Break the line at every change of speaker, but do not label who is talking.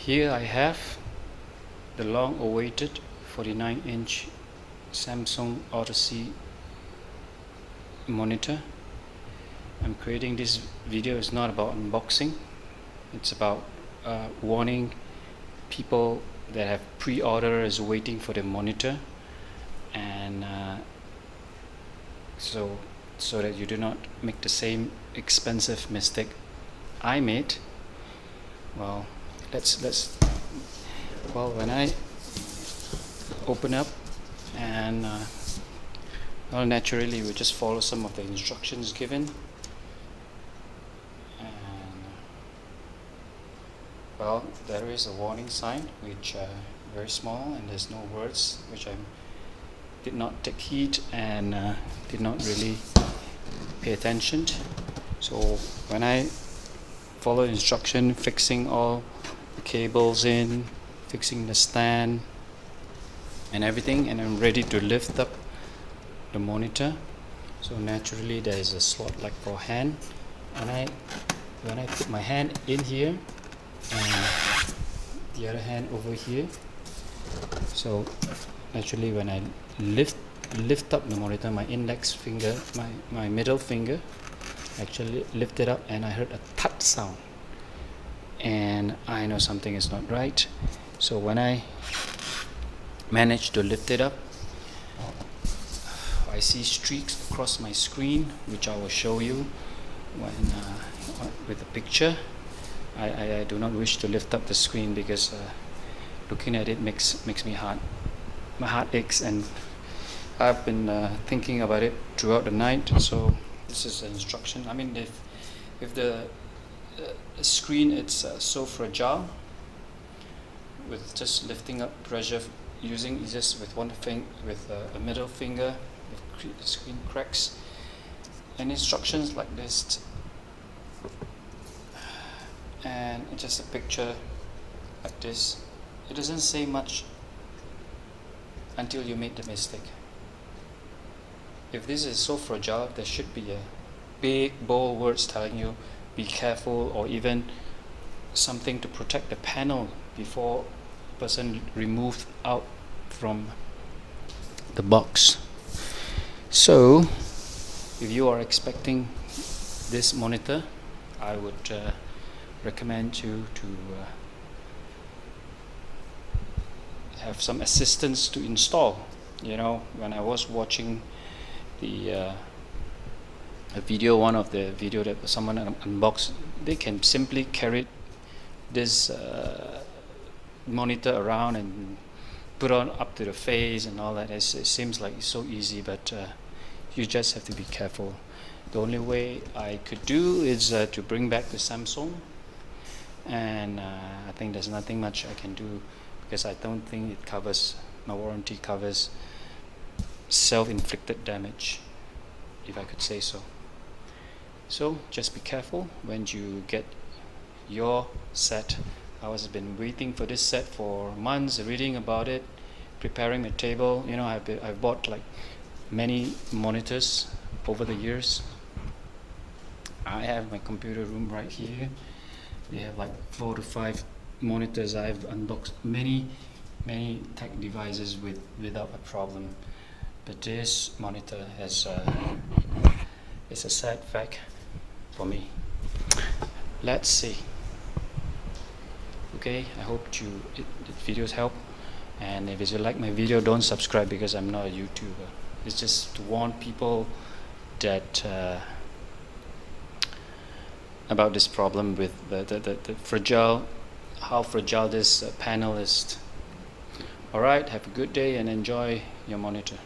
Here I have the long awaited 49-inch Samsung Odyssey monitor. I'm creating this video. It's not about unboxing, it's about warning people that have pre-orders waiting for the monitor, and so that you do not make the same expensive mistake I made. Well, when I open up, and well, naturally we just follow some of the instructions given, and well, there is a warning sign which very small, and there's no words, which I did not take heed and did not really pay attention. So when I follow instruction, fixing all the cables in, fixing the stand and everything, and I'm ready to lift up the monitor. So naturally there is a slot like for hand, and when I put my hand in here and the other hand over here, so naturally when I lift up the monitor, my index finger, my middle finger actually lifted up, and I heard a thud sound, and I know something is not right. So when I managed to lift it up, I see streaks across my screen, which I will show you when with the picture. I do not wish to lift up the screen because looking at it makes my heart aches, and I've been thinking about it throughout the night. So this is the instruction. I mean, if the screen, it's so fragile, with just lifting up pressure using just with one finger, with a middle finger, the screen cracks. And instructions like this, and it's just a picture like this. It doesn't say much until you make the mistake. If this is so fragile, there should be a big bold words telling you be careful, or even something to protect the panel before the person removed out from the box. So if you are expecting this monitor, I would recommend you to have some assistance to install. You know, when I was watching the one of the video that someone unboxed, they can simply carry this monitor around and put on up to the face and all that. It seems like it's so easy, but you just have to be careful. The only way I could do is to bring back the Samsung, and I think there's nothing much I can do, because I don't think it covers, my warranty covers self-inflicted damage, if I could say so. So just be careful when you get your set. I was been waiting for this set for months, reading about it, preparing the table. You know, I've bought like many monitors over the years. I have my computer room right here. They have like 4 to 5 monitors. I've unboxed many tech devices without a problem, but this monitor has it's a sad fact for me. Let's see. Okay, I hope the videos help, and if you like my video, don't subscribe, because I'm not a YouTuber. It's just to warn people that about this problem with the fragile, how fragile this panel is. Alright, have a good day and enjoy your monitor.